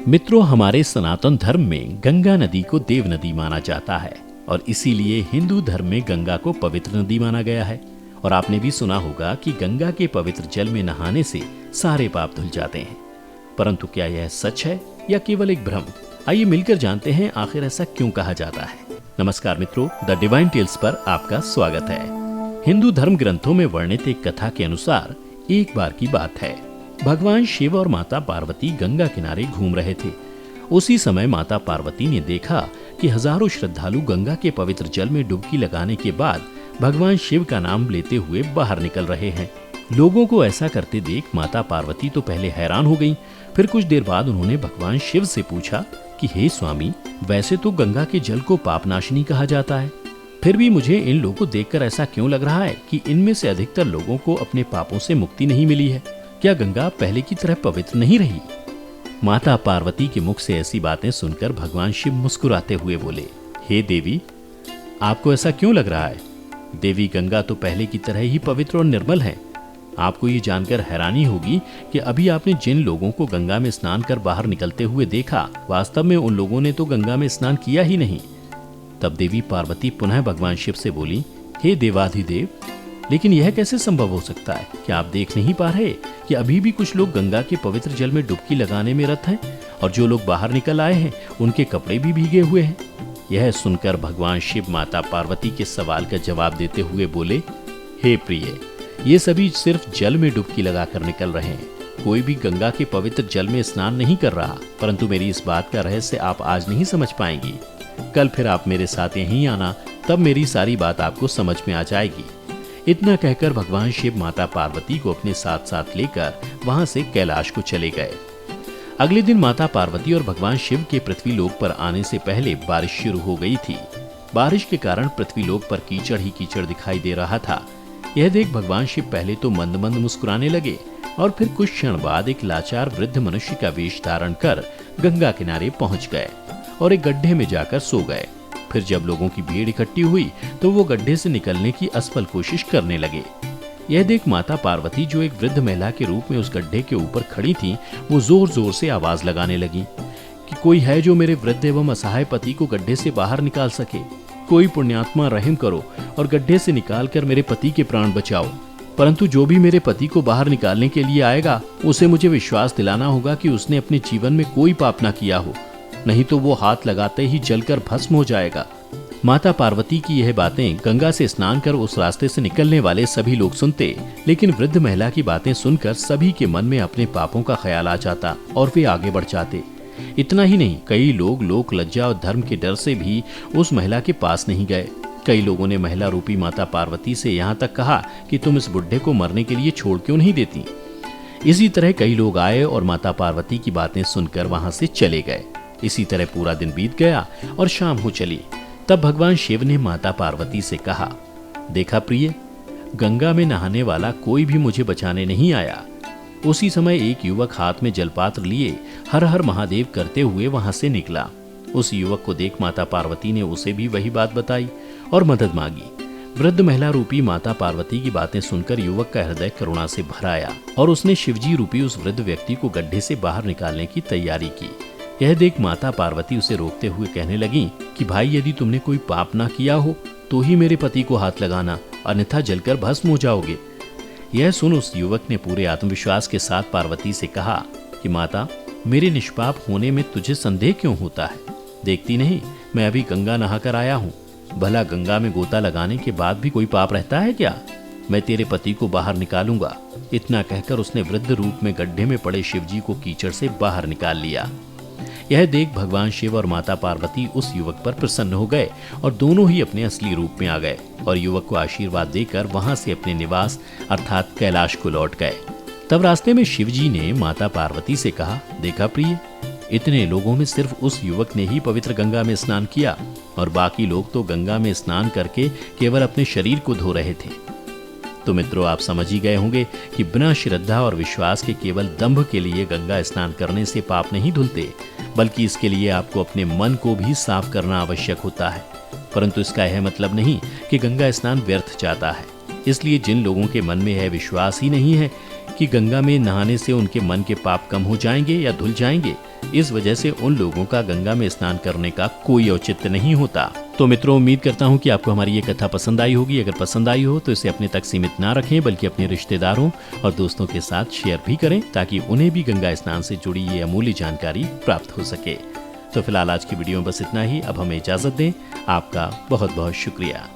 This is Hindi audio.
मित्रों, हमारे सनातन धर्म में गंगा नदी को देव नदी माना जाता है और इसीलिए हिंदू धर्म में गंगा को पवित्र नदी माना गया है। और आपने भी सुना होगा कि गंगा के पवित्र जल में नहाने से सारे पाप धुल जाते हैं। परंतु क्या यह सच है या केवल एक भ्रम? आइए मिलकर जानते हैं आखिर ऐसा क्यों कहा जाता है। नमस्कार मित्रों, द डिवाइन टेल्स पर आपका स्वागत है। हिंदू धर्म ग्रंथों में वर्णित एक कथा के अनुसार एक बार की बात है, भगवान शिव और माता पार्वती गंगा किनारे घूम रहे थे। उसी समय माता पार्वती ने देखा कि हजारों श्रद्धालु गंगा के पवित्र जल में डुबकी लगाने के बाद भगवान शिव का नाम लेते हुए बाहर निकल रहे हैं। लोगों को ऐसा करते देख माता पार्वती तो पहले हैरान हो गईं, फिर कुछ देर बाद उन्होंने भगवान शिव से पूछा कि हे स्वामी, वैसे तो गंगा के जल को पापनाशिनी कहा जाता है, फिर भी मुझे इन लोगों को देखकर ऐसा क्यों लग रहा है कि इनमें से अधिकतर लोगों को अपने पापों से मुक्ति नहीं मिली है? क्या गंगा पहले की तरह पवित्र नहीं रही? माता पार्वती के मुख से ऐसी बातें सुनकर भगवान शिव मुस्कुराते हुए बोले, हे देवी, आपको ऐसा क्यों लग रहा है? देवी गंगा तो पहले की तरह ही पवित्र और निर्मल है। आपको ये जानकर हैरानी होगी कि अभी आपने जिन लोगों को गंगा में स्नान कर बाहर निकलते हुए देखा, वास्तव में उन लोगों ने तो गंगा में स्नान किया ही नहीं। तब देवी पार्वती पुनः भगवान शिव से बोली, हे देवाधिदेव, लेकिन यह कैसे संभव हो सकता है? क्या आप देख नहीं पा रहे कि अभी भी कुछ लोग गंगा के पवित्र जल में डुबकी लगाने में रत हैं और जो लोग बाहर निकल आए हैं उनके कपड़े भी भीगे हुए हैं? यह सुनकर भगवान शिव माता पार्वती के सवाल का जवाब देते हुए बोले, हे प्रिय, ये सभी सिर्फ जल में डुबकी लगाकर निकल रहे हैं। कोई भी गंगा के पवित्र जल में स्नान नहीं कर रहा। परंतु मेरी इस बात का रहस्य आप आज नहीं समझ पाएंगी। कल फिर आप मेरे साथ यहीं आना, तब मेरी सारी बात आपको समझ में आ जाएगी। इतना कहकर भगवान शिव माता पार्वती को अपने साथ साथ लेकर वहां से कैलाश को चले गए। अगले दिन माता पार्वती और भगवान शिव के पृथ्वीलोक पर आने से पहले बारिश शुरू हो गई थी। बारिश के कारण पृथ्वीलोक पर कीचड़ ही कीचड़ दिखाई दे रहा था। यह देख भगवान शिव पहले तो मंद मंद मुस्कुराने लगे और फिर कुछ क्षण बाद एक लाचार वृद्ध मनुष्य का वेश धारण कर गंगा किनारे पहुंच गए और एक गड्ढे में जाकर सो गए। फिर जब लोगों की भीड़ इकट्ठी हुई तो वो गड्ढे से निकलने की असफल कोशिश करने लगे। यह देख माता पार्वती, जो एक वृद्ध महिला के रूप में उस गड्ढे के ऊपर खड़ी थी, वो जोर जोर से आवाज लगाने लगी कि कोई है जो मेरे वृद्ध एवं असहाय पति को गड्ढे से बाहर निकाल सके। कोई पुण्यात्मा रहम करो और गड्ढे से निकालकर मेरे पति के प्राण बचाओ। परंतु जो भी मेरे पति को बाहर निकालने के लिए आएगा, उसे मुझे विश्वास दिलाना होगा कि उसने अपने जीवन में कोई पाप न किया हो, नहीं तो वो हाथ लगाते ही जलकर भस्म हो जाएगा। माता पार्वती की यह बातें गंगा से स्नान कर उस रास्ते से निकलने वाले सभी लोग सुनते, लेकिन वृद्ध महिला की बातें सुनकर सभी के मन में अपने पापों का ख्याल आ जाता और वे आगे बढ़ जाते। इतना ही नहीं, कई लोग लोक लज्जा और धर्म के डर से भी उस महिला के पास नहीं गए। कई लोगों ने महिला रूपी माता पार्वती से यहाँ तक कहा कि तुम इस बुढ़े को मरने के लिए छोड़ क्यों नहीं देती। इसी तरह कई लोग आए और माता पार्वती की बातें सुनकर वहां से चले गए। इसी तरह पूरा दिन बीत गया और शाम हो चली। तब भगवान शिव ने माता पार्वती से कहा, देखा प्रिय, गंगा में नहाने वाला कोई भी मुझे बचाने नहीं आया। उसी समय एक युवक हाथ में जलपात्र लिए हर हर महादेव करते हुए वहां से निकला। उस युवक को देख माता पार्वती ने उसे भी वही बात बताई और मदद मांगी। वृद्ध महिला रूपी माता पार्वती की बातें सुनकर युवक का हृदय करुणा से भर आया और उसने शिवजी रूपी उस वृद्ध व्यक्ति को गड्ढे से बाहर निकालने की तैयारी की। यह देख माता पार्वती उसे रोकते हुए कहने लगी कि भाई, यदि तुमने कोई पाप ना किया हो तो ही मेरे पति को हाथ लगाना, अन्यथा जलकर भस्म हो जाओगे। यह सुन उस युवक ने पूरे आत्मविश्वास के साथ पार्वती से कहा कि माता, मेरे निष्पाप होने में तुझे संदेह क्यों होता है? देखती नहीं, मैं अभी गंगा नहाकर आया हूँ। भला गंगा में गोता लगाने के बाद भी कोई पाप रहता है क्या? मैं तेरे पति को बाहर निकालूंगा। इतना कहकर उसने वृद्ध रूप में गड्ढे में पड़े शिवजी को कीचड़ से बाहर निकाल लिया। यह देख भगवान शिव और माता पार्वती उस युवक पर प्रसन्न हो गए और दोनों ही अपने असली रूप में आ गए और युवक को आशीर्वाद देकर वहां से अपने निवास अर्थात कैलाश को लौट गए। तब रास्ते में शिवजी ने माता पार्वती से कहा, देखा प्रिय, इतने लोगों में सिर्फ उस युवक ने ही पवित्र गंगा में स्नान किया और बाकी लोग तो गंगा में स्नान करके केवल अपने शरीर को धो रहे थे। तो मित्रों, आप समझ ही गए होंगे कि बिना श्रद्धा और विश्वास के केवल दंभ के लिए गंगा स्नान करने से पाप नहीं धुलते, बल्कि इसके लिए आपको अपने मन को भी साफ करना आवश्यक होता है। परंतु इसका यह मतलब नहीं कि गंगा स्नान व्यर्थ जाता है। इसलिए जिन लोगों के मन में यह विश्वास ही नहीं है कि गंगा में नहाने से उनके मन के पाप कम हो जाएंगे या धुल जाएंगे। इस वजह से उन लोगों का गंगा में स्नान करने का कोई औचित्य नहीं होता। तो मित्रों, उम्मीद करता हूँ कि आपको हमारी ये कथा पसंद आई होगी। अगर पसंद आई हो तो इसे अपने तक सीमित ना रखें, बल्कि अपने रिश्तेदारों और दोस्तों के साथ शेयर भी करें, ताकि उन्हें भी गंगा स्नान से जुड़ी ये अमूल्य जानकारी प्राप्त हो सके। तो फिलहाल आज की वीडियो में बस इतना ही। अब हमें इजाजत दें। आपका बहुत बहुत शुक्रिया।